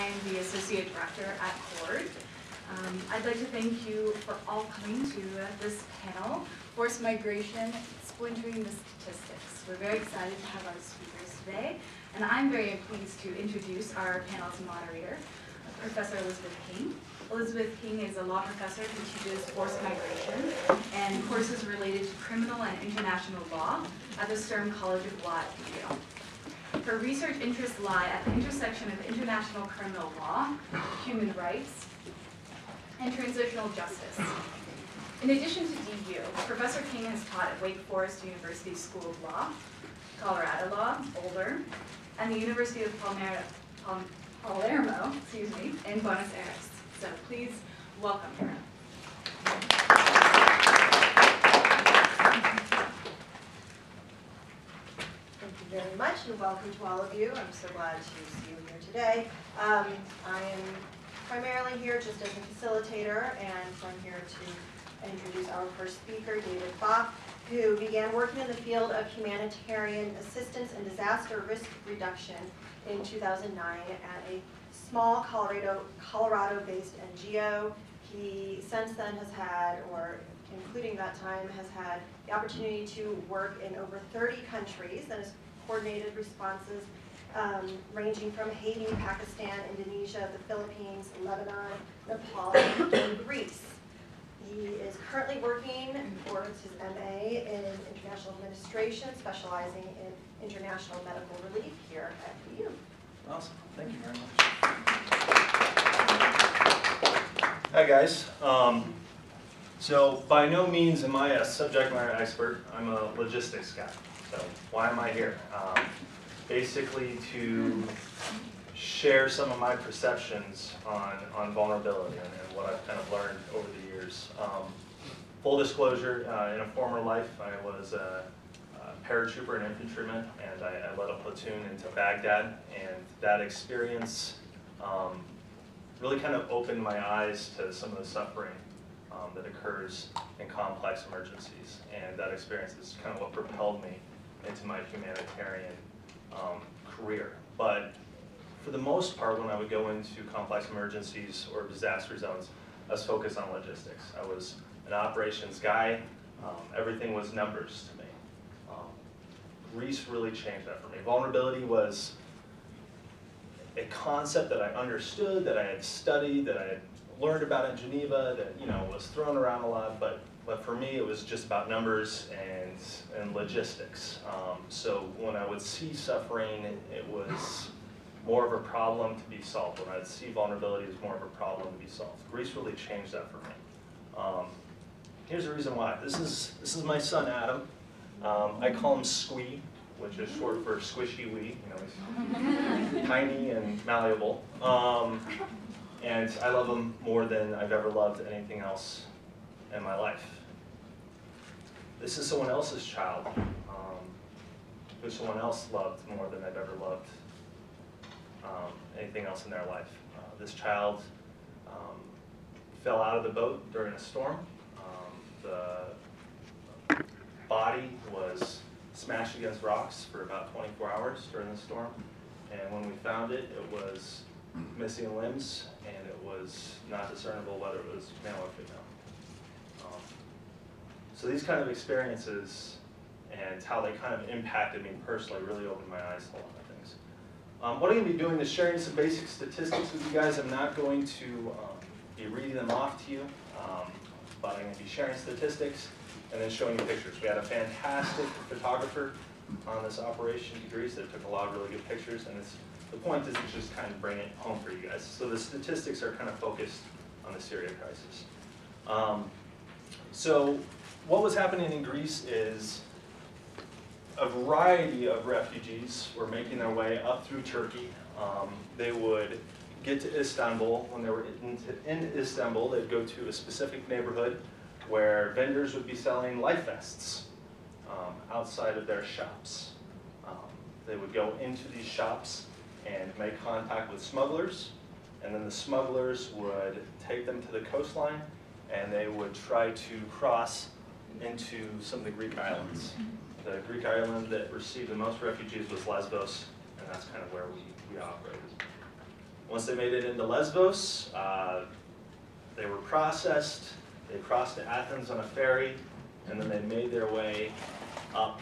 I am the Associate Director at CORD. I'd like to thank you for all coming to this panel, Forced Migration, Splintering the Statistics. We're very excited to have our speakers today, and I'm very pleased to introduce our panel's moderator, Professor Elizabeth King. Elizabeth King is a law professor who teaches forced migration and courses related to criminal and international law at the Stern College of Law at Yale. Her research interests lie at the intersection of international criminal law, human rights, and transitional justice. In addition to DU, Professor King has taught at Wake Forest University School of Law, Colorado Law, Boulder, and the University of Palermo, in Buenos Aires. So please welcome her. Thank you very much, and welcome to all of you. I'm so glad to see you here today. I am primarily here just as a facilitator, and so I'm here to introduce our first speaker, David Bach, who began working in the field of humanitarian assistance and disaster risk reduction in 2009 at a small Colorado-based NGO. He since then has had, or including that time, has had the opportunity to work in over 30 countries and has coordinated responses ranging from Haiti, Pakistan, Indonesia, the Philippines, Lebanon, Nepal, and Greece. He is currently working towards his MA in International Administration, specializing in international medical relief here at BU. Awesome. Thank you very much. Hi, guys. So by no means am I a subject matter expert. I'm a logistics guy. So why am I here? Basically to share some of my perceptions on vulnerability and what I've kind of learned over the years. Full disclosure, in a former life, I was a paratrooper and infantryman, and I led a platoon into Baghdad, and that experience really kind of opened my eyes to some of the suffering that occurs in complex emergencies, and that experience is kind of what propelled me into my humanitarian career. But for the most part, when I would go into complex emergencies or disaster zones, I was focused on logistics. I was an operations guy. Everything was numbers to me. Greece really changed that for me. Vulnerability was a concept that I understood, that I had studied, that I had learned about in Geneva, that was thrown around a lot, but for me it was just about numbers and logistics. So when I would see suffering, it was more of a problem to be solved. When I'd see vulnerability, it was more of a problem to be solved. Greece really changed that for me. Here's the reason why. This is my son Adam. I call him Squee, which is short for squishy wee. He's tiny and malleable. And I love him more than I've ever loved anything else in my life. This is someone else's child, who someone else loved more than I've ever loved anything else in their life. This child fell out of the boat during a storm. The body was smashed against rocks for about 24 hours during the storm, and when we found it, it was missing limbs, and it was not discernible whether it was male or female. So these kind of experiences and how they kind of impacted me personally really opened my eyes to a lot of things. What I'm going to be doing is sharing some basic statistics with you guys. I'm not going to be reading them off to you, but I'm going to be sharing statistics and then showing you pictures. We had a fantastic photographer on this operation to Greece that took a lot of really good pictures, and the point is to just kind of bring it home for you guys. So the statistics are kind of focused on the Syria crisis. So what was happening in Greece is a variety of refugees were making their way up through Turkey. They would get to Istanbul. When they were in Istanbul, they'd go to a specific neighborhood where vendors would be selling life vests outside of their shops. They would go into these shops and make contact with smugglers, and then the smugglers would take them to the coastline, and they would try to cross into some of the Greek islands. The Greek island that received the most refugees was Lesbos, and that's kind of where we operated. Once they made it into Lesbos, they were processed, they crossed to Athens on a ferry, and then they made their way up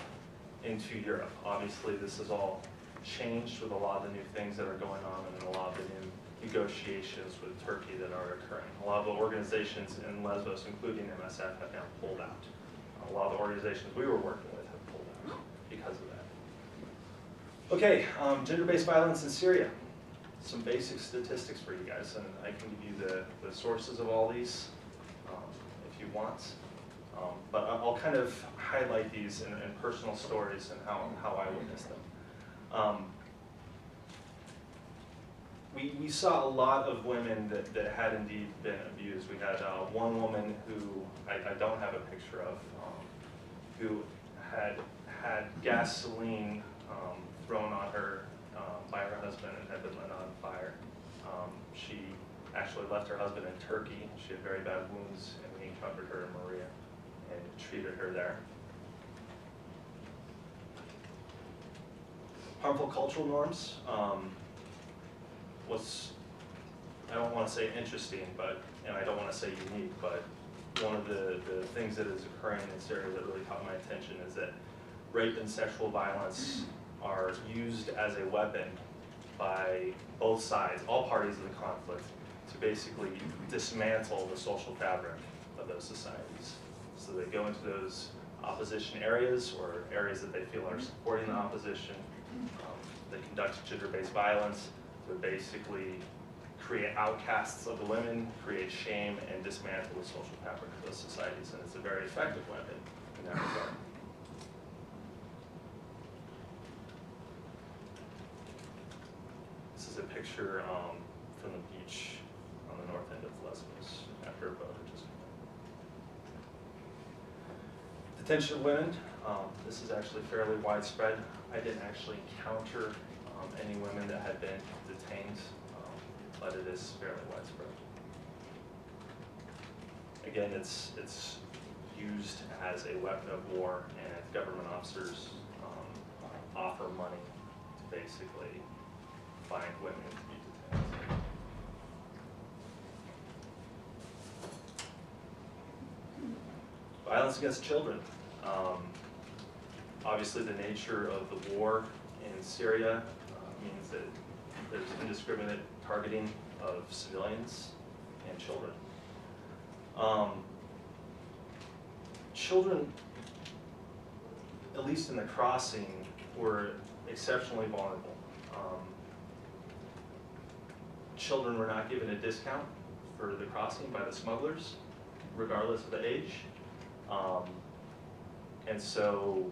into Europe. Obviously, this is all changed with a lot of the new things that are going on and a lot of the new negotiations with Turkey that are occurring. A lot of the organizations in Lesbos, including MSF, have now pulled out. A lot of the organizations we were working with have pulled out because of that. Okay, gender-based violence in Syria. Some basic statistics for you guys, and I can give you the sources of all these if you want. But I'll kind of highlight these in personal stories and how I witnessed them. We saw a lot of women that had indeed been abused. We had one woman who I don't have a picture of, who had gasoline thrown on her by her husband and had been lit on fire. She actually left her husband in Turkey. She had very bad wounds, and we encountered her in Maria and treated her there. Harmful cultural norms was, I don't want to say interesting, and I don't want to say unique, but one of the things that is occurring in this area that really caught my attention is that rape and sexual violence are used as a weapon by both sides, all parties of the conflict, to basically dismantle the social fabric of those societies. So they go into those opposition areas or areas that they feel are supporting the opposition. They conduct gender-based violence to basically create outcasts of the women, create shame, and dismantle the social fabric of those societies. And it's a very effective weapon in that regard. This is a picture from the beach on the north end of Lesbos after a boat had just come in. Detention of women. This is actually fairly widespread. I didn't actually encounter any women that had been detained, but it is fairly widespread. Again, it's used as a weapon of war, and government officers offer money to basically find women to be detained. Violence against children. Obviously, the nature of the war in Syria means that there's indiscriminate targeting of civilians and children. Children, at least in the crossing, were exceptionally vulnerable. Children were not given a discount for the crossing by the smugglers, regardless of the age. And so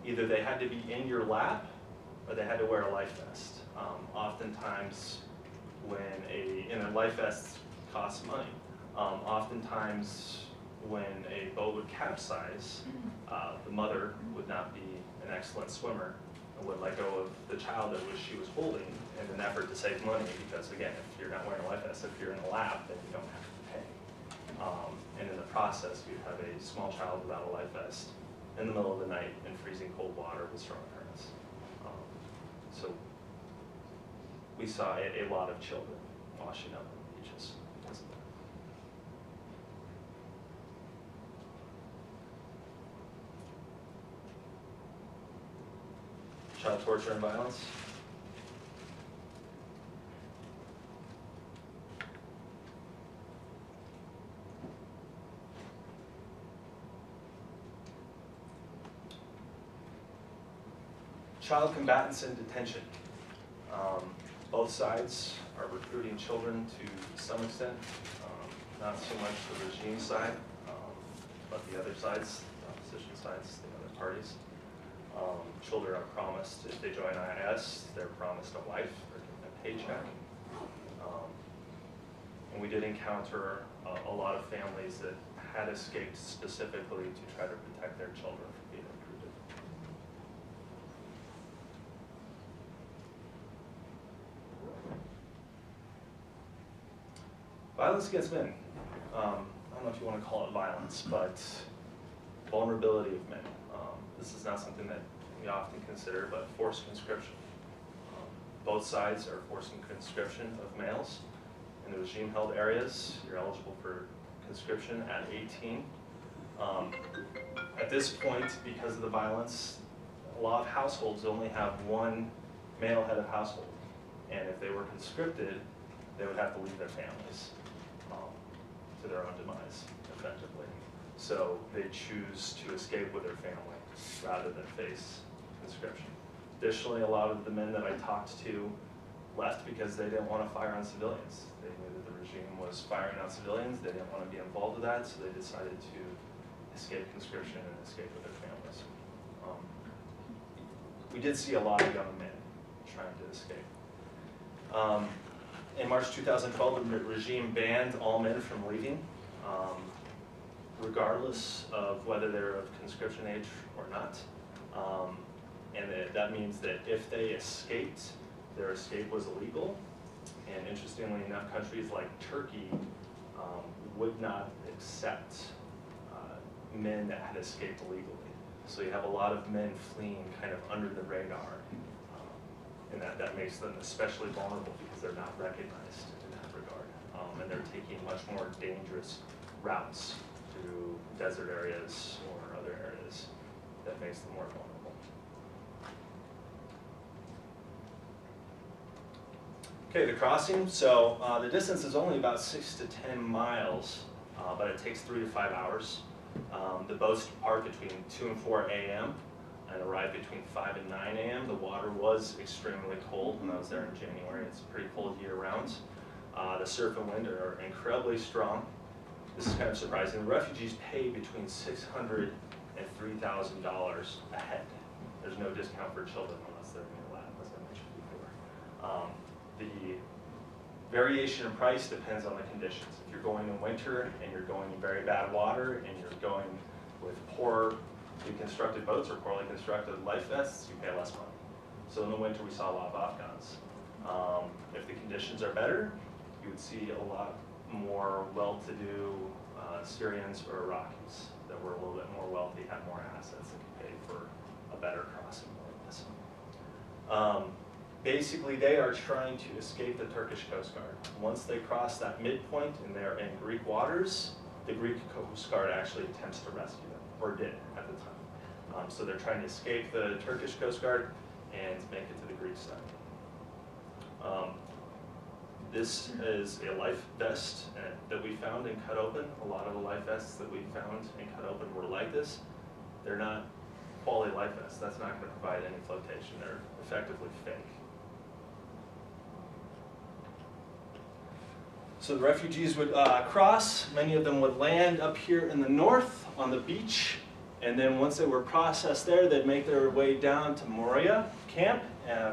either they had to be in your lap or they had to wear a life vest. Oftentimes, and a life vest costs money. Oftentimes, when a boat would capsize, the mother would not be an excellent swimmer and would let go of the child that she was holding in an effort to save money, because again, if you're not wearing a life vest, if you're in a lap, then you don't have to pay. And in the process, you'd have a small child without a life vest in the middle of the night in freezing cold water with strong currents. So we saw a lot of children washing up on the beaches because of that. Child torture and violence. Child combatants in detention. Both sides are recruiting children to some extent, not so much the regime side, but the other sides, the opposition sides, the other parties. Children are promised, if they join IIS, they're promised a life or a paycheck. And we did encounter a lot of families that had escaped specifically to try to protect their children from being recruited. Violence against men. I don't know if you want to call it violence, but vulnerability of men. This is not something that we often consider, but forced conscription. both sides are forcing conscription of males. In the regime-held areas, you're eligible for conscription at 18. At this point, because of the violence, a lot of households only have one male head of household. And if they were conscripted, they would have to leave their families to their own demise, effectively. So they choose to escape with their family rather than face conscription. Additionally, a lot of the men that I talked to left because they didn't want to fire on civilians. They knew that the regime was firing on civilians. They didn't want to be involved with that, so they decided to escape conscription and escape with their families. We did see a lot of young men trying to escape. In March 2012, the regime banned all men from leaving, regardless of whether they're of conscription age or not. And that means that if they escaped, their escape was illegal. And interestingly enough, countries like Turkey would not accept men that had escaped illegally. So you have a lot of men fleeing kind of under the radar. And that makes them especially vulnerable because they're not recognized in that regard. And they're taking much more dangerous routes through desert areas or other areas that makes them more vulnerable. Okay, the crossing. So the distance is only about 6 to 10 miles, but it takes 3 to 5 hours. The boats depart between 2 and 4 a.m. and arrive between 5 and 9 a.m. The water was extremely cold when I was there in January. It's pretty cold year-round. The surf and wind are incredibly strong. This is kind of surprising. The refugees pay between $600 and $3,000 a head. There's no discount for children unless they're near land, as I mentioned before. The variation in price depends on the conditions. If you're going in winter and you're going in very bad water and you're going with poorly constructed boats or poorly constructed life vests, you pay less money. So in the winter we saw a lot of Afghans. If the conditions are better, you would see a lot more well-to-do Syrians or Iraqis that were a little bit more wealthy, had more assets, and could pay for a better crossing, more or less. Basically, they are trying to escape the Turkish Coast Guard. Once they cross that midpoint and they're in Greek waters, the Greek Coast Guard actually attempts to rescue them, or did at the time. So they're trying to escape the Turkish Coast Guard and make it to the Greek side. This is a life vest that we found and cut open. A lot of the life vests that we found and cut open were like this. They're not quality life vests. That's not going to provide any flotation. They're effectively fake. So the refugees would cross. Many of them would land up here in the north on the beach. And then once they were processed there, they'd make their way down to Moria camp.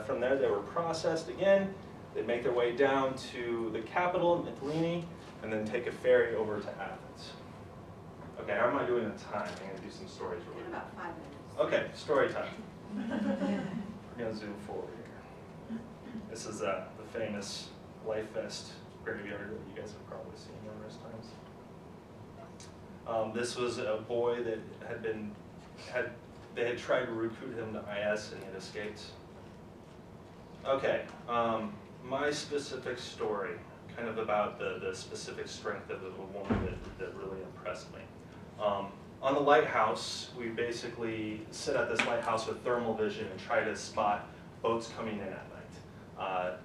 From there, they were processed again. They'd make their way down to the capital, Mytilene, and then take a ferry over to Athens. Okay, how am I doing in time? I'm going to do some stories real quick. In about 5 minutes. Okay, story time. We're going to zoom forward here. This is the famous life vest graveyard that you guys have probably seen numerous times. This was a boy that they had tried to recruit him to IS and he had escaped. Okay, my specific story, kind of about the specific strength of a woman that really impressed me. On the lighthouse, we basically sit at this lighthouse with thermal vision and try to spot boats coming in at night.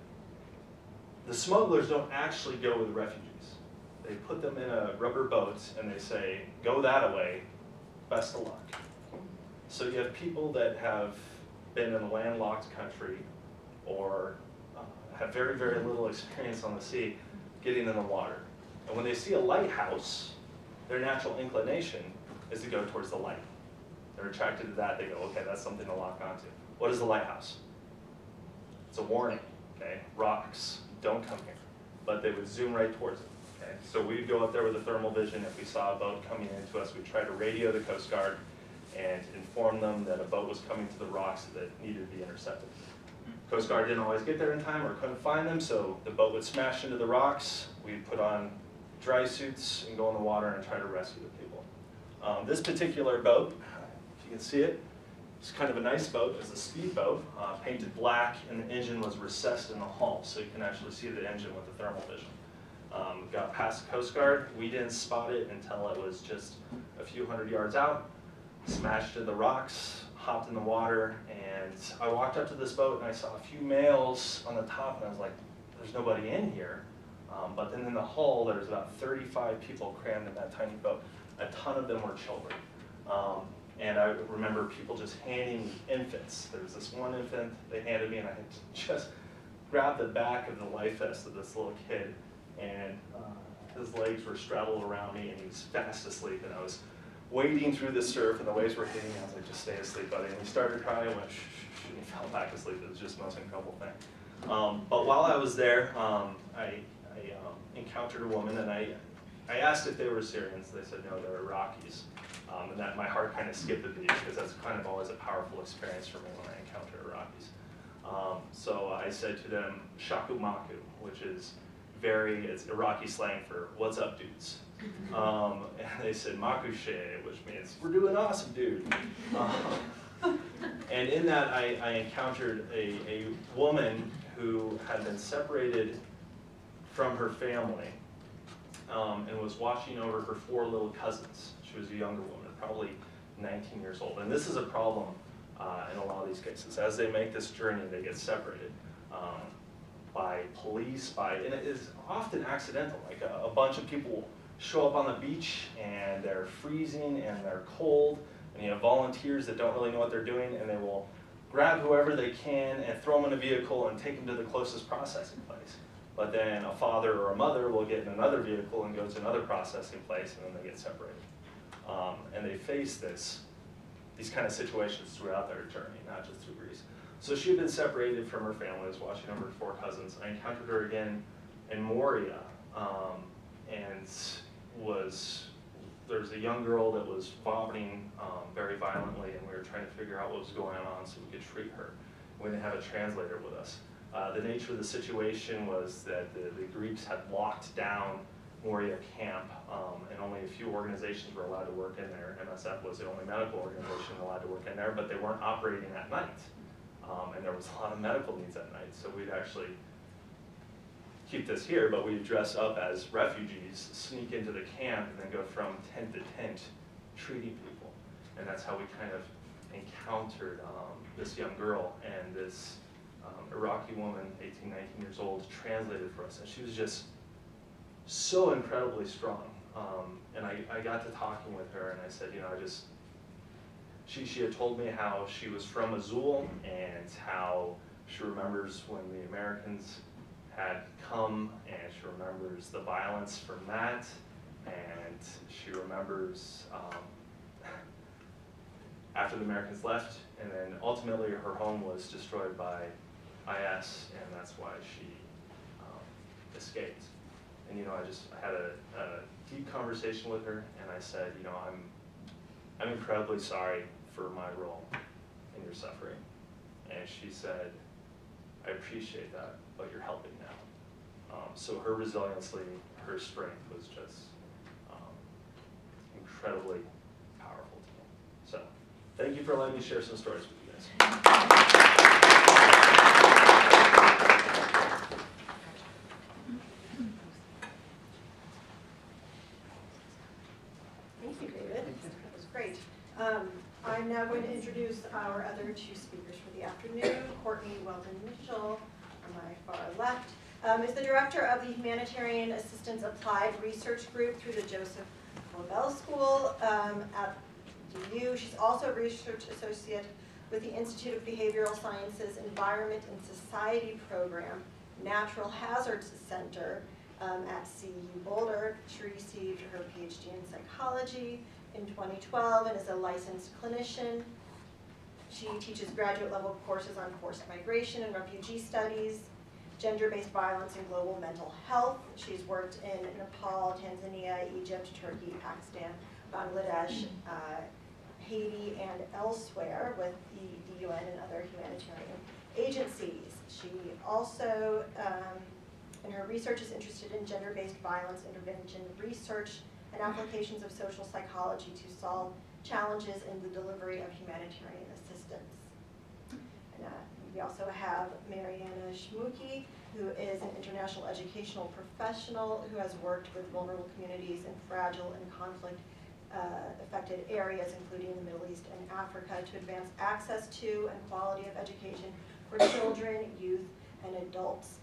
The smugglers don't actually go with refugees. They put them in a rubber boat and they say, go that way, best of luck. So you have people that have been in a landlocked country or have very, very little experience on the sea getting in the water. And when they see a lighthouse, their natural inclination is to go towards the light. They're attracted to that, they go, okay, that's something to lock onto. What is the lighthouse? It's a warning, okay? Rocks, don't come here. But they would zoom right towards it, okay? So we'd go up there with a thermal vision. If we saw a boat coming into us, we'd try to radio the Coast Guard and inform them that a boat was coming to the rocks that needed to be intercepted. Coast Guard didn't always get there in time or couldn't find them, so the boat would smash into the rocks. We'd put on dry suits and go in the water and try to rescue the people. This particular boat, if you can see it, It's kind of a nice boat. It's a speedboat, painted black, and the engine was recessed in the hull, so you can actually see the engine with the thermal vision. Got past the Coast Guard. We didn't spot it until it was just a few hundred yards out. Smashed into the rocks, hopped in the water, and I walked up to this boat and I saw a few males on the top, and I was like, there's nobody in here. But then in the hull, there was about 35 people crammed in that tiny boat. A ton of them were children. And I remember people just handing me infants. There was this one infant they handed me, and I had to just grab the back of the life vest of this little kid, and his legs were straddled around me, and he was fast asleep, and I was wading through the surf, and the waves were hitting me. I was like, just stay asleep, buddy. And he started crying, I went, shh, shh, and he fell back asleep. It was just the most incredible thing. But while I was there, I encountered a woman, and I asked if they were Syrians. They said, no, they're Iraqis. And that my heart kind of skipped a beat, because that's kind of always a powerful experience for me when I encounter Iraqis. So I said to them, shaku maku, which is it's Iraqi slang for what's up, dudes. And they said makushe, which means we're doing awesome, dude. And in that, I encountered a woman who had been separated from her family and was watching over her 4 little cousins. She was a younger woman, probably 19 years old. And this is a problem in a lot of these cases. As they make this journey, they get separated by police, and it is often accidental. Like a bunch of people show up on the beach and they're freezing and they're cold, and you have volunteers that don't really know what they're doing, and they will grab whoever they can and throw them in a vehicle and take them to the closest processing place. But then a father or a mother will get in another vehicle and go to another processing place, and then they get separated. And they face these kind of situations throughout their journey, not just through Greece. So she had been separated from her family, was watching over her 4 cousins. I encountered her again in Moria, and there was a young girl that was vomiting very violently, and we were trying to figure out what was going on so we could treat her. We didn't have a translator with us. The nature of the situation was that the Greeks had locked down Moria camp, and only a few organizations were allowed to work in there. MSF was the only medical organization allowed to work in there, but they weren't operating at night. And there was a lot of medical needs at night, so we'd actually keep this here, but we'd dress up as refugees, sneak into the camp, and then go from tent to tent treating people. And that's how we kind of encountered this young girl, and this Iraqi woman, 18, 19 years old, translated for us. And she was just so incredibly strong. And I got to talking with her, and I said, you know, she had told me how she was from Azul, and how she remembers when the Americans had come, and she remembers the violence from that, and she remembers after the Americans left, and then ultimately her home was destroyed by IS, and that's why she escaped. And you know, I had a deep conversation with her, and I said, you know, I'm incredibly sorry for my role in your suffering. And she said, I appreciate that, but you're helping now. So her resiliency, her strength was just incredibly powerful to me. So thank you for letting me share some stories with you guys. Thank you, David. That was great. I'm now going to introduce our other 2 speakers for the afternoon. Courtney Weldon-Mitchell, on my far left, is the director of the Humanitarian Assistance Applied Research Group through the Joseph Lovell School at DU. She's also a research associate with the Institute of Behavioral Sciences Environment and Society Program, Natural Hazards Center at CU Boulder. She received her PhD in psychology in 2012 and is a licensed clinician. She teaches graduate level courses on forced migration and refugee studies, gender-based violence and global mental health. She's worked in Nepal, Tanzania, Egypt, Turkey, Pakistan, Bangladesh, Haiti, and elsewhere with the UN and other humanitarian agencies. She also, in her research, is interested in gender-based violence intervention research and applications of social psychology to solve challenges in the delivery of humanitarian assistance. And, we also have Mariana Shmuki, who is an international educational professional who has worked with vulnerable communities in fragile and conflict affected areas, including the Middle East and Africa, to advance access to and quality of education for children, youth, and adults.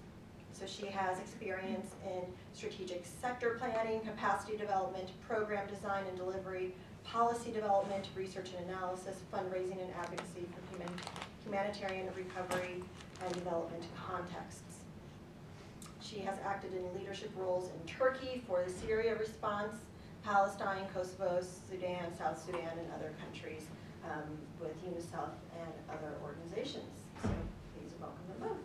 So she has experience in strategic sector planning, capacity development, program design and delivery, policy development, research and analysis, fundraising and advocacy for humanitarian recovery and development contexts. She has acted in leadership roles in Turkey for the Syria response, Palestine, Kosovo, Sudan, South Sudan, and other countries with UNICEF and other organizations. So please welcome them both.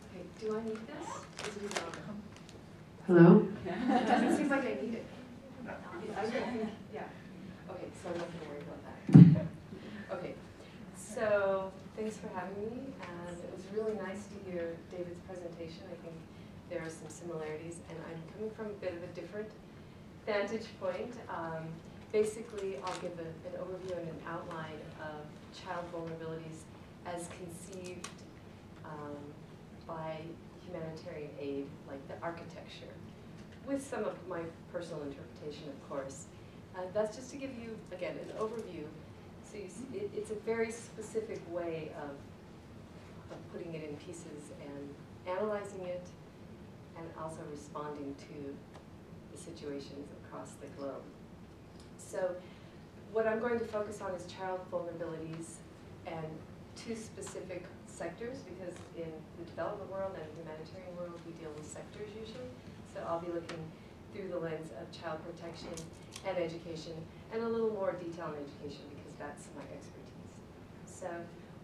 Okay, do I need this? Is it even on? Hello? It doesn't seem like I need it. I don't think, yeah. Okay, so I'm not going to worry about that. Okay, so thanks for having me, and it was really nice to hear David's presentation. I think there are some similarities, and I'm coming from a bit of a different vantage point. Basically, I'll give an overview and an outline of child vulnerabilities as conceived by humanitarian aid, like the architecture, with some of my personal interpretation, of course. That's just to give you, again, an overview. So you see, it's a very specific way of putting it in pieces and analyzing it, and also responding to the situations across the globe. So what I'm going to focus on is child vulnerabilities and two specific sectors, because in the development world and humanitarian world, we deal with sectors usually. So I'll be looking through the lens of child protection and education, and a little more detail on education because that's my expertise. So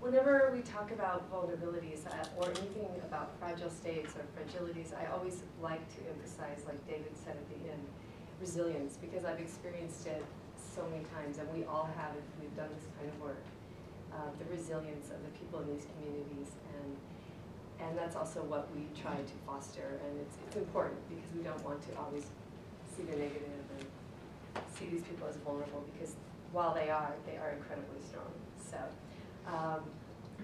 whenever we talk about vulnerabilities or anything about fragile states or fragilities, I always like to emphasize, like David said at the end, resilience, because I've experienced it so many times, and we all have if we've done this kind of work. The resilience of the people in these communities, and that's also what we try to foster, and it's important because we don't want to always see the negative and see these people as vulnerable, because while they are incredibly strong. So,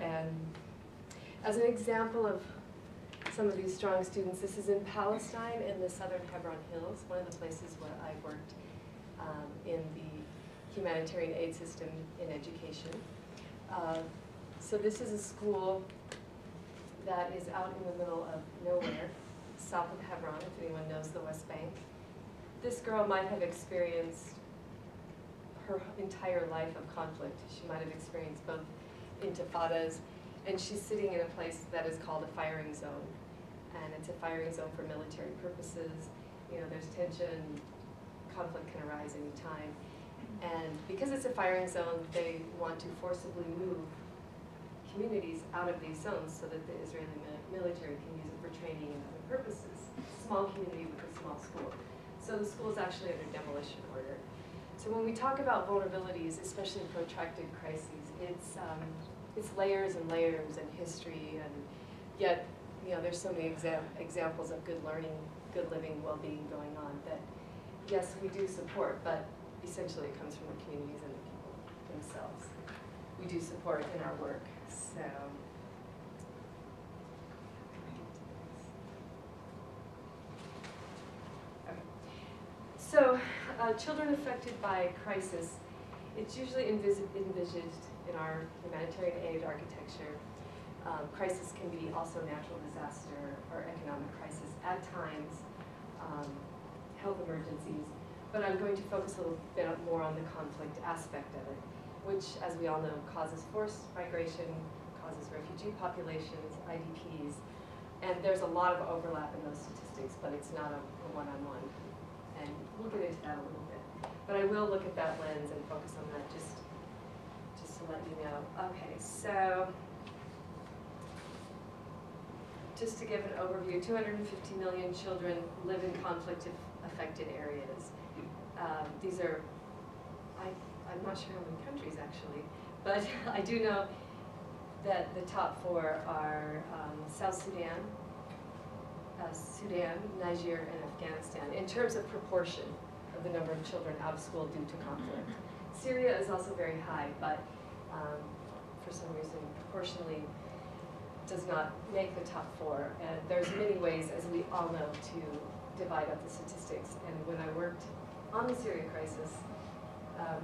and as an example of some of these strong students, this is in Palestine in the southern Hebron Hills, one of the places where I worked in the humanitarian aid system in education. So this is a school that is out in the middle of nowhere, south of Hebron, if anyone knows the West Bank. This girl might have experienced her entire life of conflict. She might have experienced both intifadas, and she's sitting in a place that is called a firing zone. And it's a firing zone for military purposes. You know, there's tension, conflict can arise anytime. And because it's a firing zone, they want to forcibly move communities out of these zones so that the Israeli military can use it for training and other purposes. Small community with a small school. So the school is actually under demolition order. So when we talk about vulnerabilities, especially in protracted crises, it's layers and layers and history, and yet, you know, there's so many examples of good learning, good living, well-being going on that, yes, we do support, but essentially it comes from the communities and the people themselves. We do support in our work, so. Okay. So, children affected by crisis, it's usually envisaged in our humanitarian aid architecture. Crisis can be also natural disaster or economic crisis at times, health emergencies. But I'm going to focus a little bit more on the conflict aspect of it, which, as we all know, causes forced migration, causes refugee populations, IDPs, and there's a lot of overlap in those statistics, but it's not a one-on-one. And we'll get into that a little bit. But I will look at that lens and focus on that just to let you know. Okay, so just to give an overview, 250 million children live in conflict-affected areas. These are, I'm not sure how many countries actually, but I do know that the top 4 are South Sudan, Niger, and Afghanistan, in terms of proportion of the number of children out of school due to conflict. Syria is also very high, but for some reason, proportionally, does not make the top 4. And there's many ways, as we all know, to divide up the statistics. And when I worked on the Syria crisis,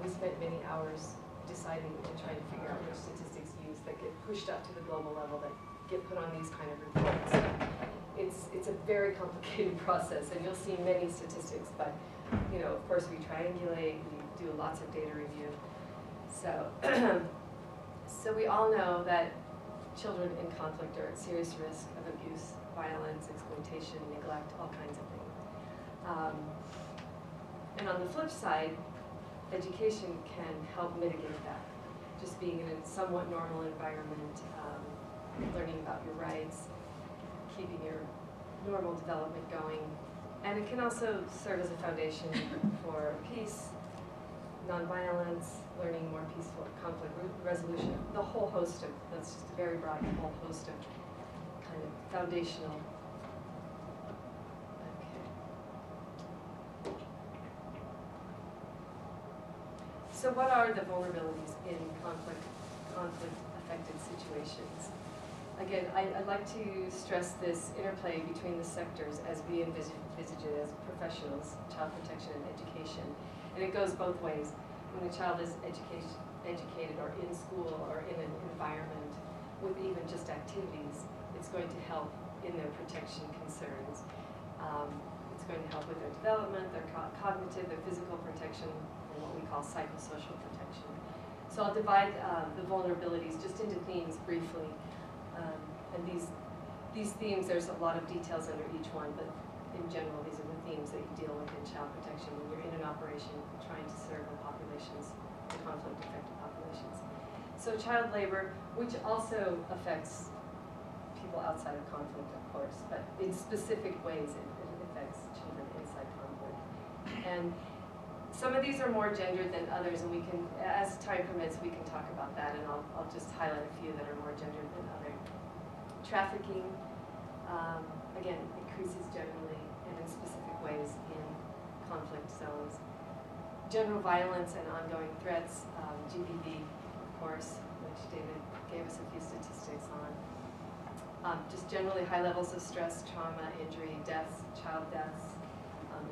we spent many hours deciding and trying to figure out which statistics used that get pushed up to the global level, that get put on these kind of reports. It's a very complicated process, and you'll see many statistics, but of course we triangulate, we do lots of data review. So, so we all know that children in conflict are at serious risk of abuse, violence, exploitation, neglect, all kinds of things. And on the flip side, education can help mitigate that. Just being in a somewhat normal environment, learning about your rights, keeping your normal development going. And it can also serve as a foundation for peace, nonviolence, learning more peaceful conflict resolution, the whole host of, that's just a very broad whole host of kind of foundational. Okay. So what are the vulnerabilities in conflict-affected situations? Again, I'd like to stress this interplay between the sectors as we envisage it as professionals, child protection and education. And it goes both ways. When a child is educated or in school or in an environment with even just activities, it's going to help in their protection concerns. It's going to help with their development, their cognitive, their physical protection, and what we call psychosocial protection. So I'll divide the vulnerabilities just into themes briefly. And these themes, there's a lot of details under each one, but in general, these are the themes that you deal with in child protection when you're in an operation trying to serve the populations, the conflict-affected populations. So child labor, which also affects people outside of conflict, of course, but in specific ways it affects children inside conflict. And some of these are more gendered than others, and we can, as time permits, we can talk about that, and I'll just highlight a few that are more gendered than others. Trafficking, again, increases generally and in specific ways in conflict zones. General violence and ongoing threats, GBV, of course, which David gave us a few statistics on. Just generally high levels of stress, trauma, injury, deaths, child deaths,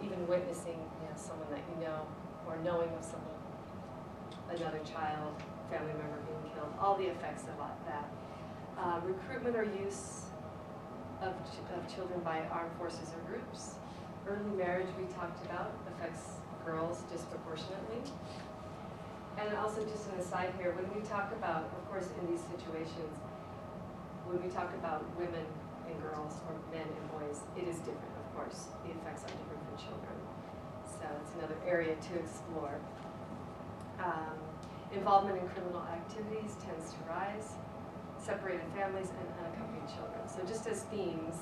even witnessing someone that you know or knowing of someone, another child, family member being killed, all the effects of that. Recruitment or use of children by armed forces or groups. Early marriage, we talked about, affects girls disproportionately. And also just an aside here, when we talk about, of course, in these situations, when we talk about women and girls or men and boys, it is different, of course. The effects are different for children. So it's another area to explore. Involvement in criminal activities tends to rise. Separated families and unaccompanied children. So just as themes,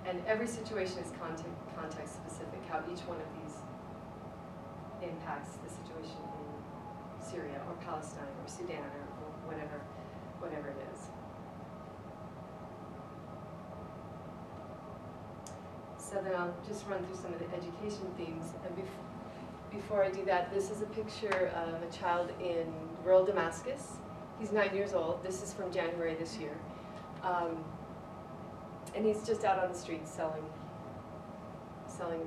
and every situation is context specific, how each one of these impacts the situation in Syria or Palestine or Sudan or whatever it is. So then I'll just run through some of the education themes. And before I do that, this is a picture of a child in rural Damascus. He's 9 years old. This is from January this year. And he's just out on the street selling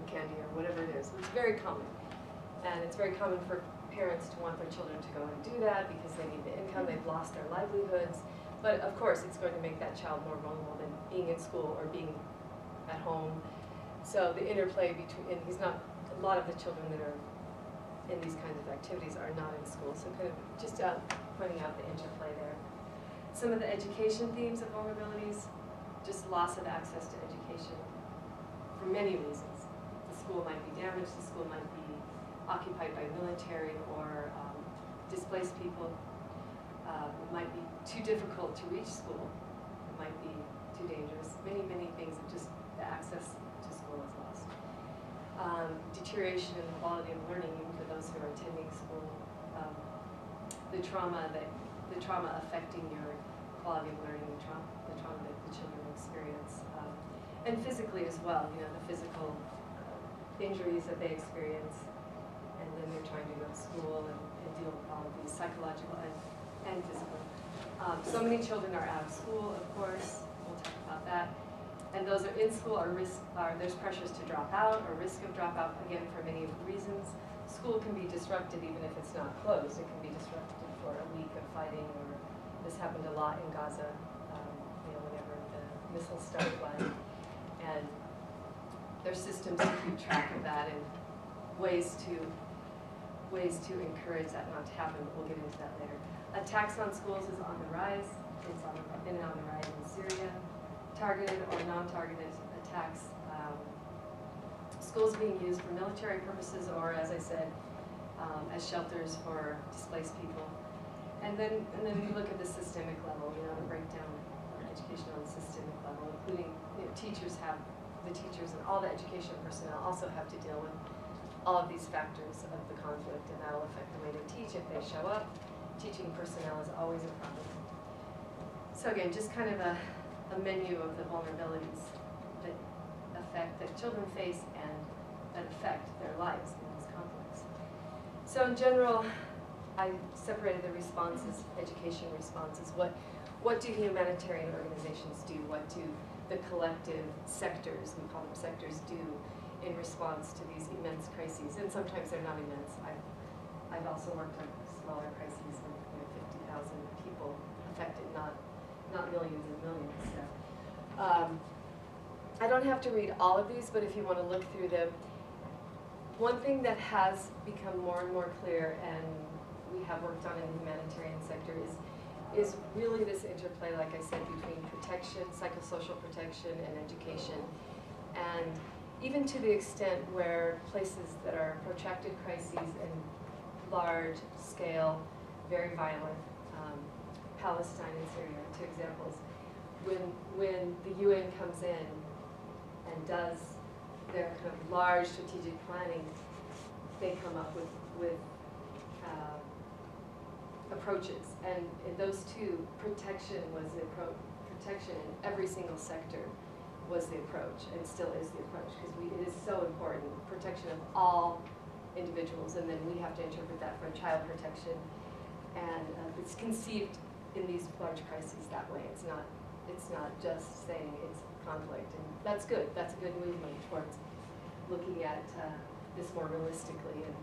candy or whatever it is. It's very common. And it's very common for parents to want their children to go and do that because they need the income, they've lost their livelihoods. But of course, it's going to make that child more vulnerable than being in school or being at home. So the interplay between, and a lot of the children that are in these kinds of activities are not in school. So kind of just pointing out the interplay there. Some of the education themes of vulnerabilities, just loss of access to education for many reasons. The school might be damaged, the school might be occupied by military or displaced people. It might be too difficult to reach school. It might be too dangerous. Many things of just the access to school is lost. deterioration in the quality of learning, even for those who are attending school, the trauma affecting your quality of learning, the trauma that the children experience, and physically as well, you know, the physical injuries that they experience, and then they're trying to go to school and deal with all of these psychological and physical. So many children are out of school, of course, we'll talk about that. And those are in school there's pressures to drop out or risk of dropout, again, for many reasons. School can be disrupted even if it's not closed. It can be disrupted for a week of fighting, or this happened a lot in Gaza, you know, whenever the missiles started flying. And there's systems to keep track of that and ways to encourage that not to happen, but we'll get into that later. Attacks on schools is on the rise. It's been on the rise in Syria. Targeted or non-targeted attacks. Schools being used for military purposes, or as I said, as shelters for displaced people. And then we look at the systemic level, you know, the breakdown of education on the systemic level, including, you know, teachers and all the education personnel also have to deal with all of these factors of the conflict, and that will affect the way they teach if they show up. Teaching personnel is always a problem. So again, just kind of a menu of the vulnerabilities that children face and that affect their lives in these conflicts. So in general, I separated the responses, education responses. What do humanitarian organizations do? What do the collective sectors, we call them sectors, do in response to these immense crises? And sometimes they're not immense. I've also worked on smaller crises with, you know, 50,000 people affected, not millions and millions. So, I don't have to read all of these, but if you want to look through them, one thing that has become more and more clear, and we have worked on in the humanitarian sector, is really this interplay, like I said, between protection, psychosocial protection, and education. And even to the extent where places that are protracted crises and large scale, very violent, Palestine and Syria are two examples. When the UN comes in and does their kind of large strategic planning, they come up with approaches. And in those two, protection was the approach. Protection in every single sector was the approach, and still is the approach, because it is so important. Protection of all individuals, and then we have to interpret that for child protection. And it's conceived in these large crises that way. It's not just saying it's conflict, and that's good. That's a good movement towards looking at this more realistically and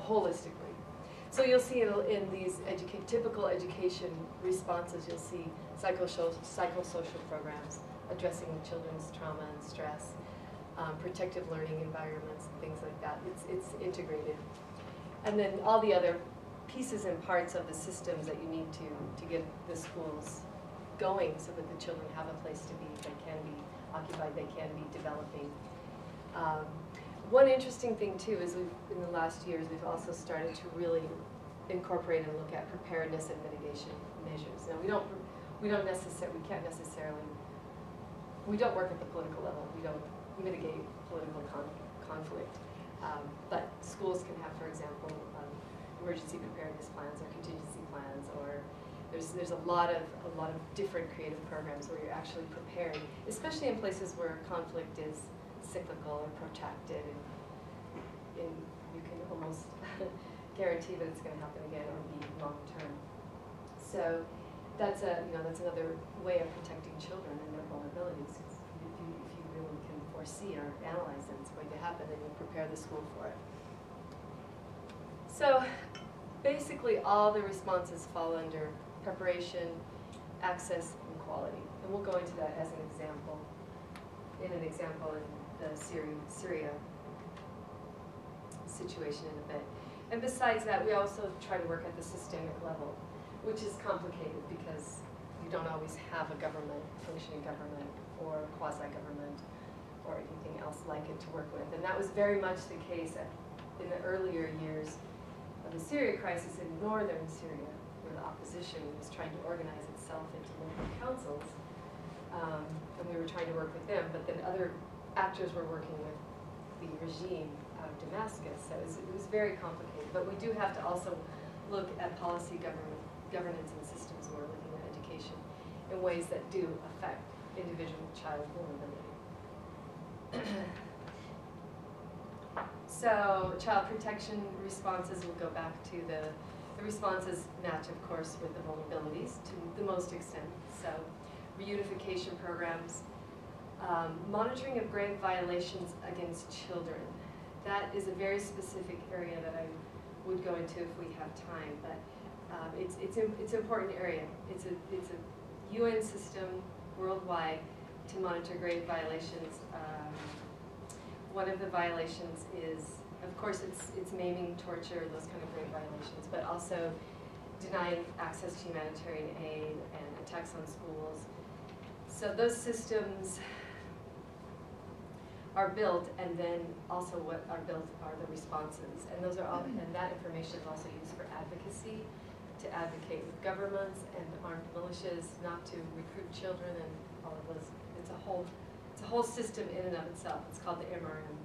holistically. So you'll see in these typical education responses, you'll see psychosocial programs addressing children's trauma and stress, protective learning environments, and things like that. It's integrated. And then all the other pieces and parts of the systems that you need to get the schools going so that the children have a place to be, they can be occupied, they can be developing. One interesting thing too is in the last years we've also started to really incorporate and look at preparedness and mitigation measures. Now we don't work at the political level. We don't mitigate political conflict, but schools can have, for example, emergency preparedness plans or contingency plans, or there's a lot of different creative programs where you're actually preparing, especially in places where conflict is cyclical or protracted, and you can almost guarantee that it's going to happen again or be long term. So that's another way of protecting children and their vulnerabilities. If you really can foresee or analyze that it's going to happen, then you prepare the school for it. So basically all the responses fall under preparation, access, and quality. And we'll go into that as an example, in the Syria situation in a bit. And besides that, we also try to work at the systemic level, which is complicated because you don't always have a functioning government, or quasi-government, or anything else like it to work with. And that was very much the case in the earlier years of the Syria crisis in northern Syria, where the opposition was trying to organize itself into local councils. And we were trying to work with them, but then other actors were working with the regime out of Damascus. So it was very complicated. But we do have to also look at policy, governance, and systems when we're looking at education in ways that do affect individual child vulnerability. So child protection responses will go back to the responses match, of course, with the vulnerabilities to the most extent. So reunification programs, monitoring of grave violations against children. That is a very specific area that I would go into if we have time, but it's an important area. It's a UN system worldwide to monitor grave violations. One of the violations is, of course, it's maiming, torture, those kind of grave violations, but also denying access to humanitarian aid and attacks on schools. So those systems are built, and then also what are built are the responses. And those are all, and that information is also used for advocacy, to advocate with governments and armed militias, not to recruit children and all of those. It's a whole system in and of itself. It's called the MRM.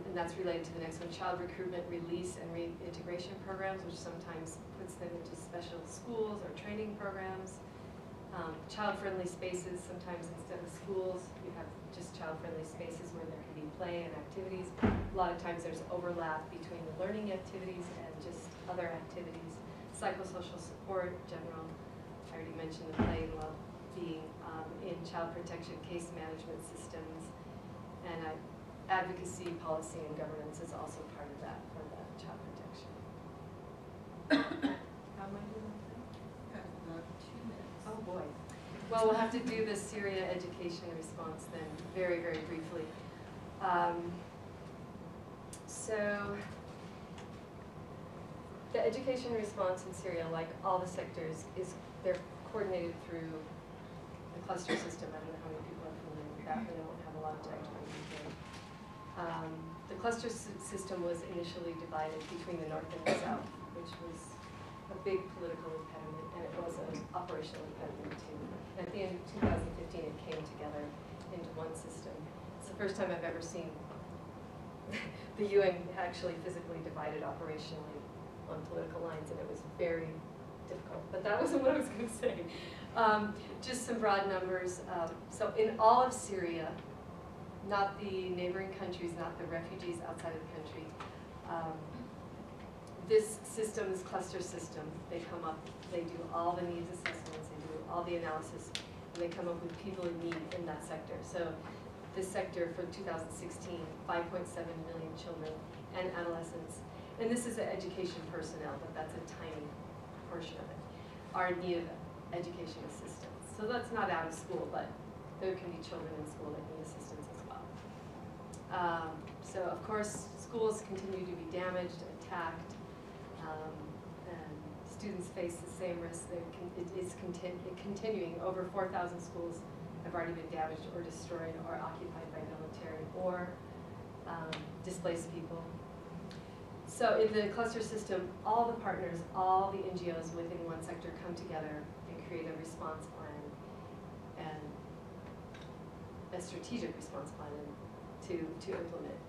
And that's related to the next one, child recruitment, release, and reintegration programs, which sometimes puts them into special schools or training programs. Child-friendly spaces, sometimes instead of schools, you have just child-friendly spaces where there can be play and activities. A lot of times there's overlap between the learning activities and just other activities. Psychosocial support, general, I already mentioned the play and well-being, in child protection case management systems, and advocacy, policy, and governance is also part of that for the child protection. How am I doing that? 2 minutes. Oh boy. Well, we'll have to do the Syria education response then, very, very briefly. So, the education response in Syria, like all the sectors, they're coordinated through the cluster system. I don't know how many people are familiar with that, but I won't have a lot of time to go into it. The cluster system was initially divided between the north and the south, which was a big political impediment, and it was an operational impediment too. At the end of 2015, it came together into one system. It's the first time I've ever seen the UN actually physically divided operationally on political lines, and it was very difficult. But that wasn't what I was going to say. Just some broad numbers. So in all of Syria, not the neighboring countries, not the refugees outside of the country, this system, this cluster system, they come up, they do all the needs assessments, they do all the analysis, and they come up with people in need in that sector. So this sector for 2016, 5.7 million children and adolescents, and this is the education personnel, but that's a tiny portion of it, are in need of education assistance. So that's not out of school, but there can be children in school that need assistance as well. So of course, schools continue to be damaged, attacked, and students face the same risk. It is continuing. Over 4,000 schools have already been damaged or destroyed or occupied by military or displaced people. So in the cluster system, all the partners, all the NGOs within one sector come together and create a response plan and a strategic response plan to implement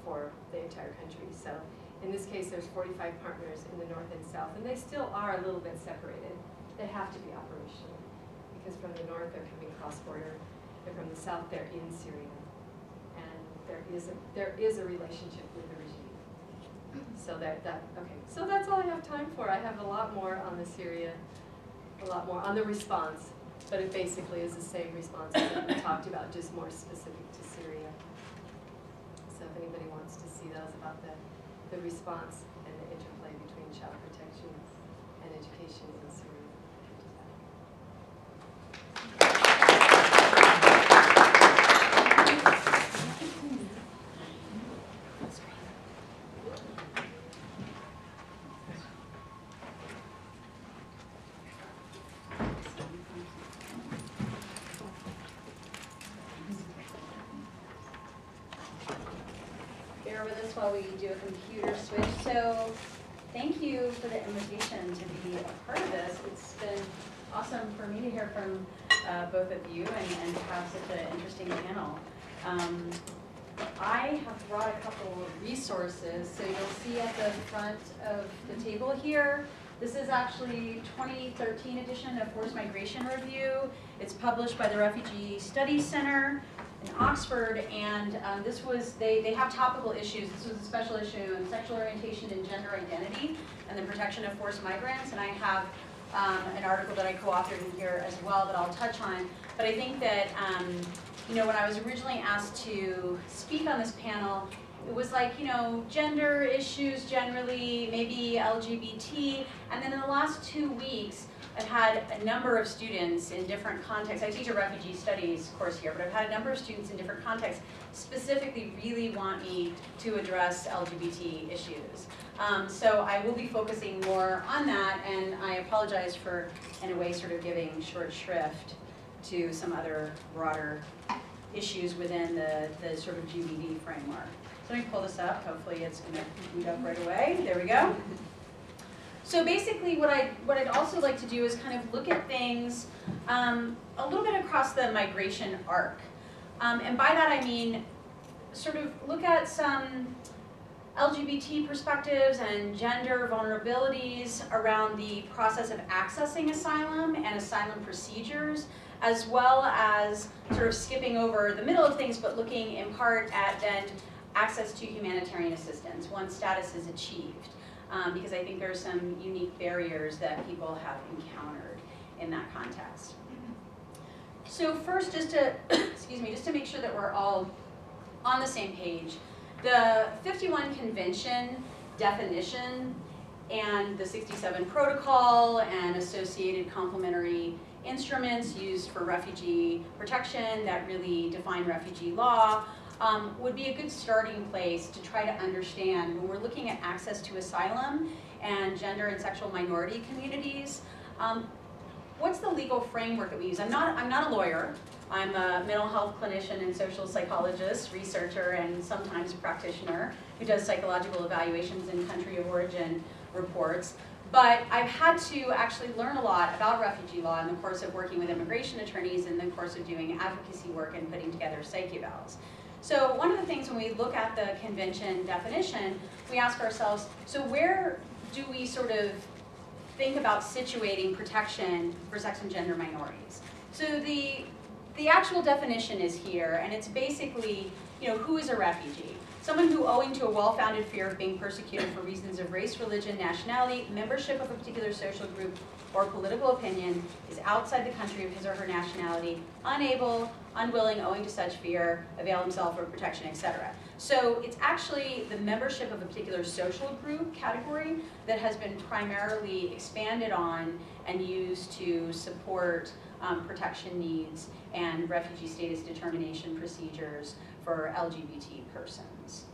for the entire country. So in this case, there's 45 partners in the north and south, and they still are a little bit separated. They have to be operational, because from the north they're coming cross-border, and from the south they're in Syria, and there is a relationship with the regime. So okay. So that's all I have time for. I have a lot more on the Syria, a lot more on the response, but it basically is the same response that we talked about, just more specific to Syria. So if anybody wants to see those about the response and the interplay between child protection and education in Syria, I can do that. Bear with us while we do a computer switch. So thank you for the invitation to be a part of this. It's been awesome for me to hear from both of you and to have such an interesting panel. I have brought a couple of resources. So you'll see at the front of the table here, this is actually 2013 edition of Forced Migration Review. It's published by the Refugee Studies Center in Oxford, and this was, they have topical issues. This was a special issue on sexual orientation and gender identity and the protection of forced migrants, and I have an article that I co-authored in here as well that I'll touch on. But I think that, you know, when I was originally asked to speak on this panel, it was like, you know, gender issues generally, maybe LGBT, and then in the last 2 weeks, I've had a number of students in different contexts. I teach a refugee studies course here, but I've had a number of students in different contexts specifically really want me to address LGBT issues. So I will be focusing more on that, and I apologize for, in a way, sort of giving short shrift to some other broader issues within the sort of GBV framework. So let me pull this up. Hopefully it's going to boot up right away. There we go. So basically what I'd also like to do is kind of look at things a little bit across the migration arc. And by that I mean sort of look at some LGBT perspectives and gender vulnerabilities around the process of accessing asylum and asylum procedures, as well as sort of skipping over the middle of things, but looking in part at then access to humanitarian assistance once status is achieved. Because I think there are some unique barriers that people have encountered in that context. So first, just to, excuse me, just to make sure that we're all on the same page, the 51 Convention definition and the 67 Protocol and associated complementary instruments used for refugee protection that really define refugee law would be a good starting place to try to understand when we're looking at access to asylum and gender and sexual minority communities. What's the legal framework that we use? I'm not a lawyer. I'm a mental health clinician and social psychologist, researcher, and sometimes practitioner who does psychological evaluations and country of origin reports. But I've had to actually learn a lot about refugee law in the course of working with immigration attorneys in the course of doing advocacy work and putting together psych evals. So one of the things when we look at the convention definition, we ask ourselves, so where do we sort of think about situating protection for sex and gender minorities? So the actual definition is here, and it's basically, you know, who is a refugee? Someone who, owing to a well-founded fear of being persecuted for reasons of race, religion, nationality, membership of a particular social group, or political opinion, is outside the country of his or her nationality, unable, unwilling, owing to such fear, avail himself of protection, etc. So it's actually the membership of a particular social group category that has been primarily expanded on and used to support protection needs and refugee status determination procedures for LGBT persons.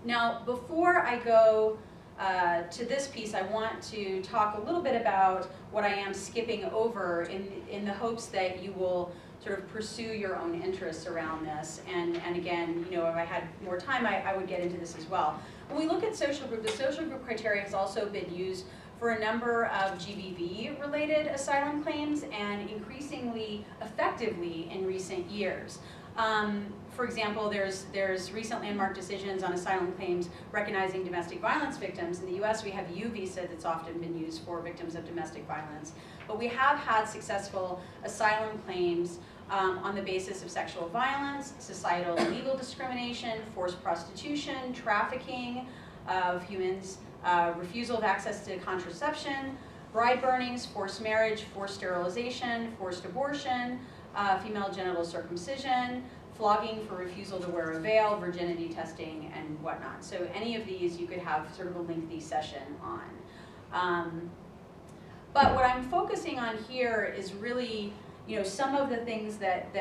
Now, before I go to this piece, I want to talk a little bit about what I am skipping over in the hopes that you will sort of pursue your own interests around this. And again, you know, if I had more time, I would get into this as well. When we look at social group, the social group criteria has also been used for a number of GBV-related asylum claims and increasingly effectively in recent years. For example, there's recent landmark decisions on asylum claims recognizing domestic violence victims. In the US, we have U visa that's often been used for victims of domestic violence. But we have had successful asylum claims on the basis of sexual violence, societal and legal discrimination, forced prostitution, trafficking of humans, refusal of access to contraception, bride burnings, forced marriage, forced sterilization, forced abortion, female genital circumcision, flogging for refusal to wear a veil, virginity testing, and whatnot. So any of these you could have sort of a lengthy session on. But what I'm focusing on here is really, you know, some of the things that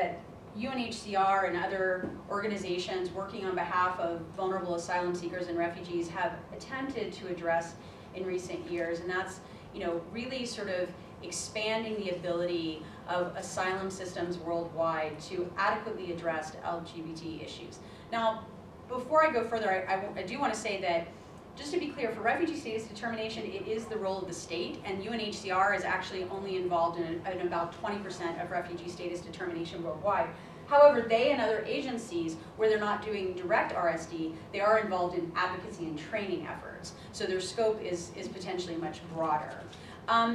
UNHCR and other organizations working on behalf of vulnerable asylum seekers and refugees have attempted to address in recent years, and that's, you know, really sort of expanding the ability of asylum systems worldwide to adequately address LGBT issues. Now, before I go further, I do want to say that, just to be clear, for refugee status determination, it is the role of the state, and UNHCR is actually only involved in about 20% of refugee status determination worldwide. However, they and other agencies, where they're not doing direct RSD, they are involved in advocacy and training efforts. So their scope is potentially much broader.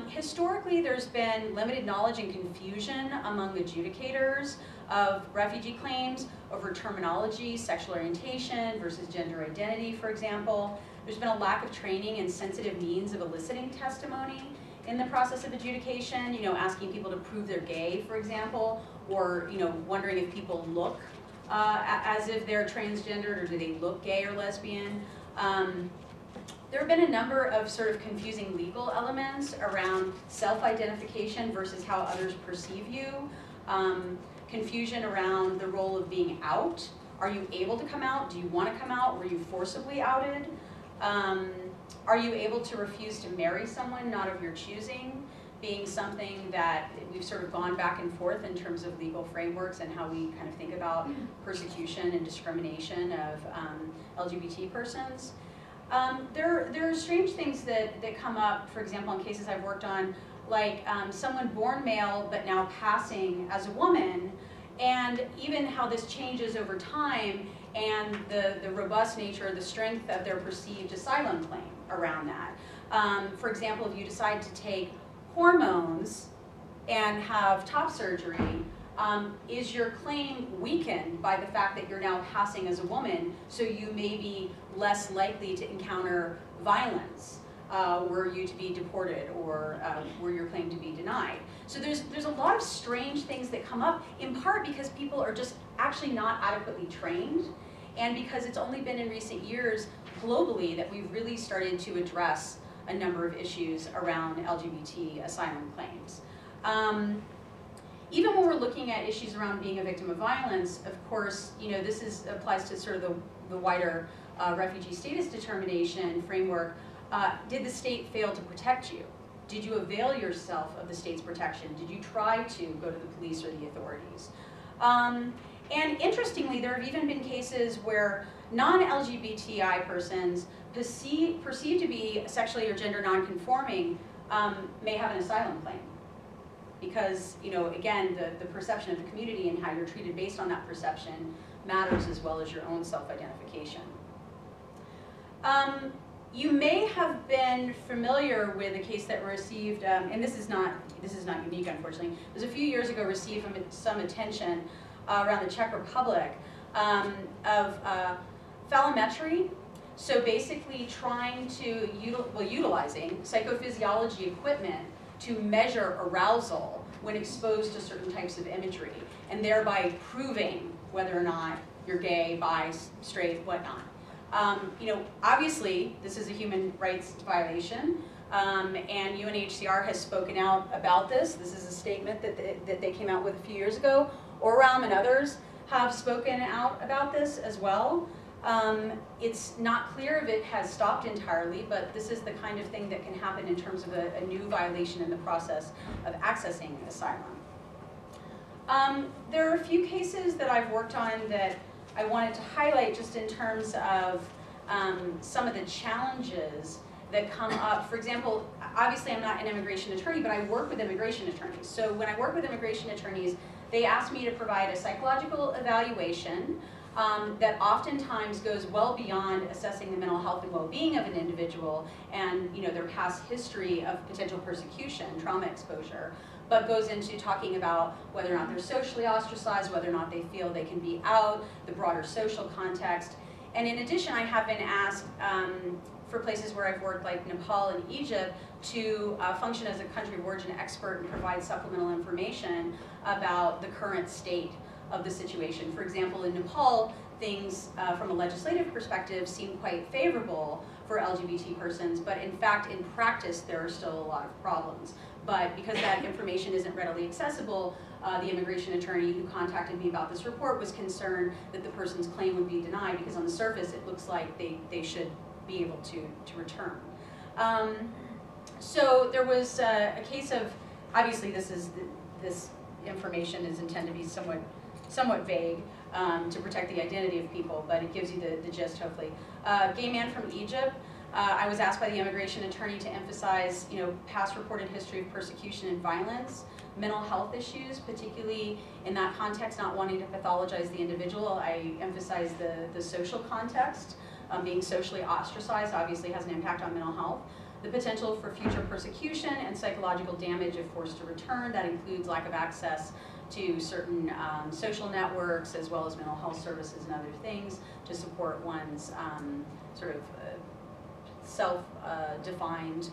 Historically, there's been limited knowledge and confusion among adjudicators of refugee claims over terminology, sexual orientation versus gender identity, for example. There's been a lack of training and sensitive means of eliciting testimony in the process of adjudication, asking people to prove they're gay, for example, or wondering if people look as if they're transgendered, or do they look gay or lesbian. There have been a number of sort of confusing legal elements around self-identification versus how others perceive you. Confusion around the role of being out. Are you able to come out? Do you want to come out? Were you forcibly outed? Are you able to refuse to marry someone not of your choosing? Being something that we've sort of gone back and forth in terms of legal frameworks and how we kind of think about persecution and discrimination of LGBT persons. There are strange things that come up, for example, in cases I've worked on, like someone born male but now passing as a woman, and even how this changes over time and the robust nature, the strength of their perceived asylum claim around that. For example, if you decide to take hormones and have top surgery, is your claim weakened by the fact that you're now passing as a woman, so you may be less likely to encounter violence were you to be deported, or were your claim to be denied? So there's a lot of strange things that come up, in part because people are just actually not adequately trained, and because it's only been in recent years globally that we've really started to address a number of issues around LGBT asylum claims. Even when we're looking at issues around being a victim of violence, of course, this applies to sort of the wider refugee status determination framework. Did the state fail to protect you? Did you avail yourself of the state's protection? Did you try to go to the police or the authorities? And interestingly, there have even been cases where non-LGBTI persons perceived to be sexually or gender non-conforming may have an asylum claim. Because, again, the perception of the community and how you're treated based on that perception matters, as well as your own self-identification. You may have been familiar with a case that received, and this is not unique, unfortunately. It was a few years ago, received some attention around the Czech Republic of phallometry. So basically trying to, utilizing psychophysiology equipment to measure arousal when exposed to certain types of imagery, and thereby proving whether or not you're gay, bi, straight, whatnot. Obviously, this is a human rights violation, and UNHCR has spoken out about this. This is a statement that they came out with a few years ago. Oram and others have spoken out about this as well. It's not clear if it has stopped entirely, but this is the kind of thing that can happen in terms of a new violation in the process of accessing asylum. There are a few cases that I've worked on that I wanted to highlight just in terms of some of the challenges that come up. For example, obviously I'm not an immigration attorney, but I work with immigration attorneys. So when I work with immigration attorneys, they ask me to provide a psychological evaluation that oftentimes goes well beyond assessing the mental health and well-being of an individual and their past history of potential persecution, trauma exposure, but goes into talking about whether or not they're socially ostracized, whether or not they feel they can be out, the broader social context. And in addition, I have been asked for places where I've worked, like Nepal and Egypt, to function as a country of origin expert and provide supplemental information about the current state of the situation. For example, in Nepal, things from a legislative perspective seem quite favorable for LGBT persons, but in fact, in practice, there are still a lot of problems. But because that information isn't readily accessible, the immigration attorney who contacted me about this report was concerned that the person's claim would be denied, because on the surface, it looks like they should be able to return. So there was a case of, obviously this information is intended to be somewhat vague to protect the identity of people, but it gives you the gist, hopefully. Gay man from Egypt. I was asked by the immigration attorney to emphasize, past reported history of persecution and violence mental health issues, particularly in that context, not wanting to pathologize the individual. I emphasize the social context. Being socially ostracized obviously has an impact on mental health. The potential for future persecution and psychological damage if forced to return. That includes lack of access to certain social networks, as well as mental health services and other things to support one's sort of self-defined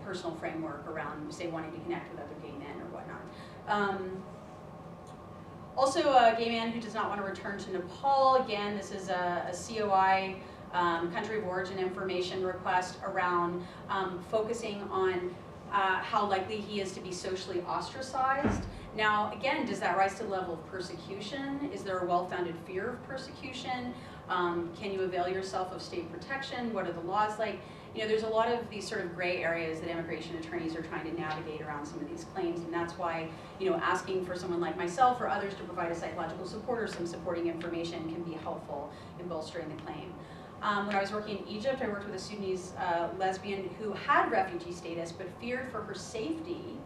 personal framework around, say, wanting to connect with other gay men or whatnot. Also, a gay man who does not want to return to Nepal. Again, this is a COI, country of origin information request around focusing on how likely he is to be socially ostracized. Now, again, does that rise to the level of persecution? Is there a well-founded fear of persecution? Can you avail yourself of state protection? What are the laws like? There's a lot of these sort of gray areas that immigration attorneys are trying to navigate around some of these claims, and that's why, asking for someone like myself or others to provide a psychological support or some supporting information can be helpful in bolstering the claim. When I was working in Egypt, I worked with a Sudanese lesbian who had refugee status but feared for her safety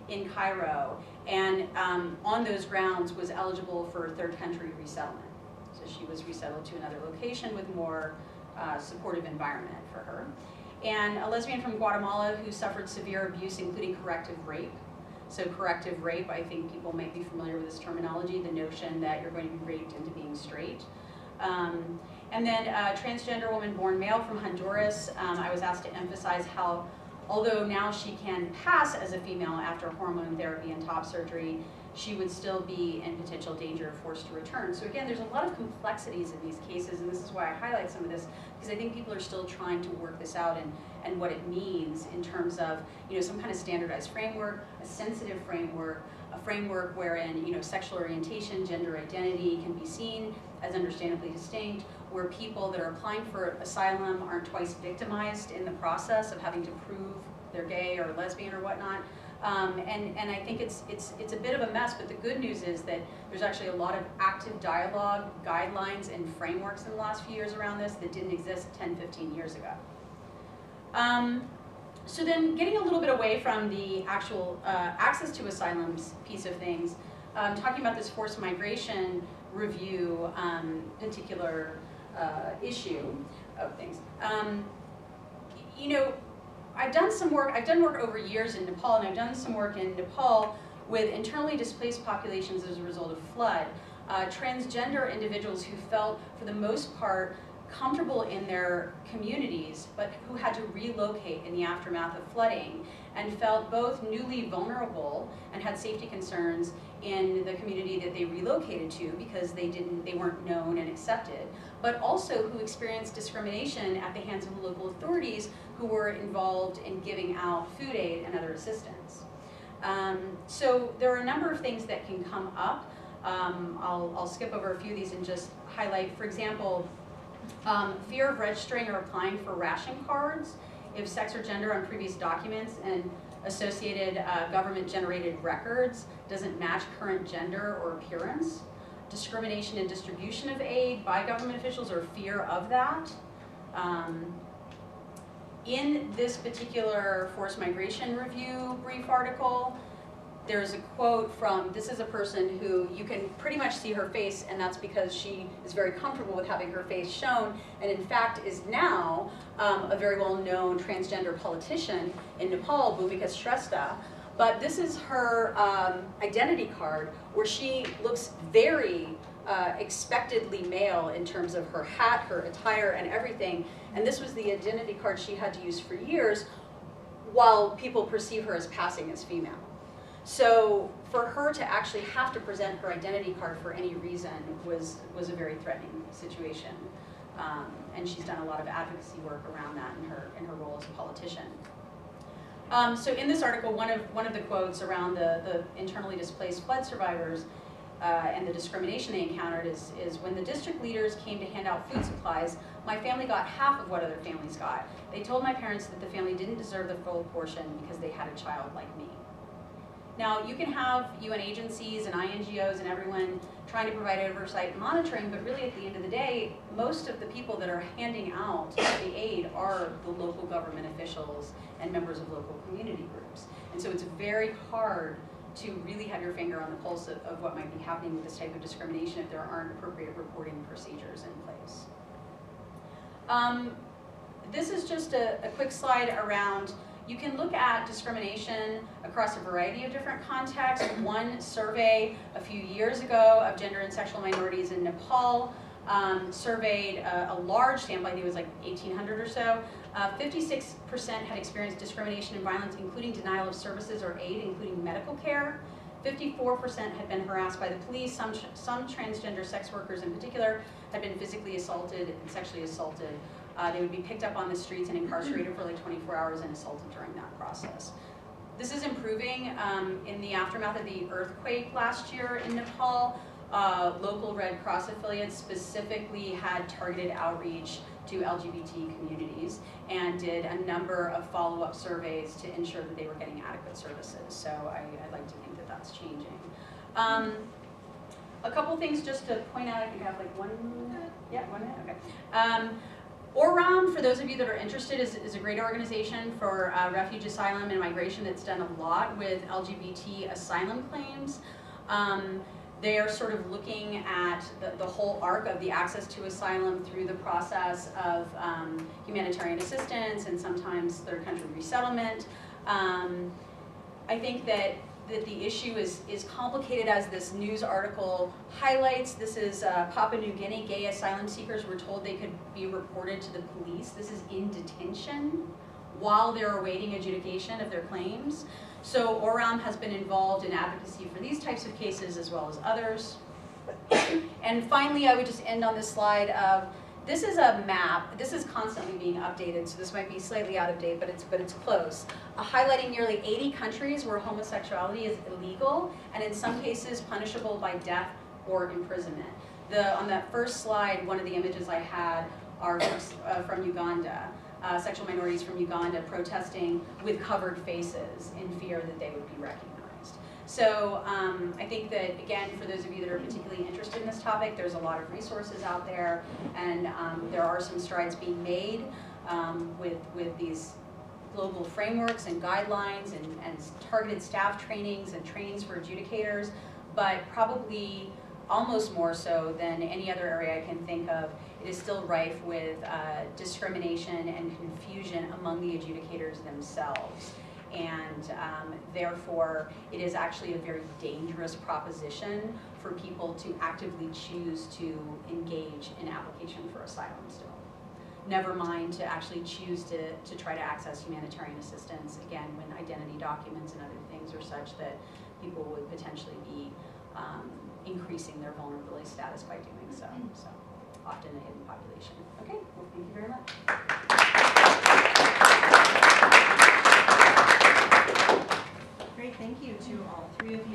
in Cairo, and on those grounds was eligible for third country resettlement. So she was resettled to another location with more supportive environment for her. And a lesbian from Guatemala who suffered severe abuse, including corrective rape. So corrective rape, I think people might be familiar with this terminology, the notion that you're going to be raped into being straight. And then a transgender woman born male from Honduras. I was asked to emphasize how, although now she can pass as a female after hormone therapy and top surgery, she would still be in potential danger of forced to return. So again, there's a lot of complexities in these cases, and this is why I highlight some of this, because I think people are still trying to work this out and what it means in terms of some kind of standardized framework, a sensitive framework, a framework wherein sexual orientation, gender identity can be seen as understandably distinct, where people that are applying for asylum aren't twice victimized in the process of having to prove they're gay or lesbian or whatnot. And I think it's a bit of a mess, but the good news is that there's actually a lot of active dialogue, guidelines, and frameworks in the last few years around this that didn't exist 10, 15 years ago. So then getting a little bit away from the actual access to asylums piece of things, talking about this forced migration review particular issue of things. I've done work over years in Nepal, and I've done some work in Nepal with internally displaced populations as a result of flood. Transgender individuals who felt, for the most part, comfortable in their communities, but who had to relocate in the aftermath of flooding, and felt both newly vulnerable and had safety concerns in the community that they relocated to because they weren't known and accepted, but also who experienced discrimination at the hands of the local authorities who were involved in giving out food aid and other assistance. So there are a number of things that can come up. I'll skip over a few of these and just highlight, for example, fear of registering or applying for ration cards if sex or gender on previous documents and associated government-generated records doesn't match current gender or appearance. Discrimination in distribution of aid by government officials or fear of that. In this particular forced migration review brief article, there's a quote from, this is a person who you can pretty much see her face, and that's because she is very comfortable with having her face shown, and in fact is now a very well-known transgender politician in Nepal, Bhumika Shrestha. But this is her identity card, where she looks very expectedly male in terms of her hat, her attire, and everything. And this was the identity card she had to use for years, while people perceive her as passing as female. So for her to actually have to present her identity card for any reason was a very threatening situation. And she's done a lot of advocacy work around that in her role as a politician. So in this article, one of the quotes around the internally displaced flood survivors and the discrimination they encountered is when the district leaders came to hand out food supplies, my family got half of what other families got. They told my parents that the family didn't deserve the full portion because they had a child like me. Now, you can have UN agencies and INGOs and everyone trying to provide oversight and monitoring, but really at the end of the day, most of the people that are handing out the aid are the local government officials and members of local community groups. And so it's very hard to really have your finger on the pulse of what might be happening with this type of discrimination if there aren't appropriate reporting procedures in place. This is just a quick slide around, you can look at discrimination across a variety of different contexts. One survey a few years ago of gender and sexual minorities in Nepal surveyed a large sample, I think it was like 1,800 or so. 56% had experienced discrimination and violence, including denial of services or aid, including medical care. 54% had been harassed by the police. Some transgender sex workers in particular had been physically assaulted and sexually assaulted. They would be picked up on the streets and incarcerated for like 24 hours and assaulted during that process. This is improving in the aftermath of the earthquake last year in Nepal. Local Red Cross affiliates specifically had targeted outreach to LGBT communities and did a number of follow-up surveys to ensure that they were getting adequate services. So I'd like to think that that's changing. A couple things just to point out. I think I have like 1 minute. Yeah, 1 minute, okay. ORAM, for those of you that are interested, is a great organization for refuge, asylum, and migration that's done a lot with LGBT asylum claims. They are sort of looking at the whole arc of the access to asylum through the process of humanitarian assistance and sometimes third country resettlement. I think that the issue is complicated, as this news article highlights. This is Papua New Guinea. Gay asylum seekers were told they could be reported to the police. This is in detention while they're awaiting adjudication of their claims. So ORAM has been involved in advocacy for these types of cases as well as others. And finally, I would just end on this slide of, this is a map. This is constantly being updated, so this might be slightly out of date, but it's close. Highlighting nearly 80 countries where homosexuality is illegal, and in some cases punishable by death or imprisonment. On that first slide, one of the images I had are from Uganda. Sexual minorities from Uganda protesting with covered faces in fear that they would be recognized. So I think that, again, for those of you that are particularly interested in this topic, there's a lot of resources out there, and there are some strides being made with these global frameworks and guidelines and targeted staff trainings and trainings for adjudicators, but probably almost more so than any other area I can think of, it is still rife with discrimination and confusion among the adjudicators themselves. And therefore, it is actually a very dangerous proposition for people to actively choose to engage in application for asylum still. Never mind to actually choose to try to access humanitarian assistance, again, when identity documents and other things are such that people would potentially be increasing their vulnerability status by doing so. So often a hidden population. Okay, well, thank you very much. Great, thank you to all three of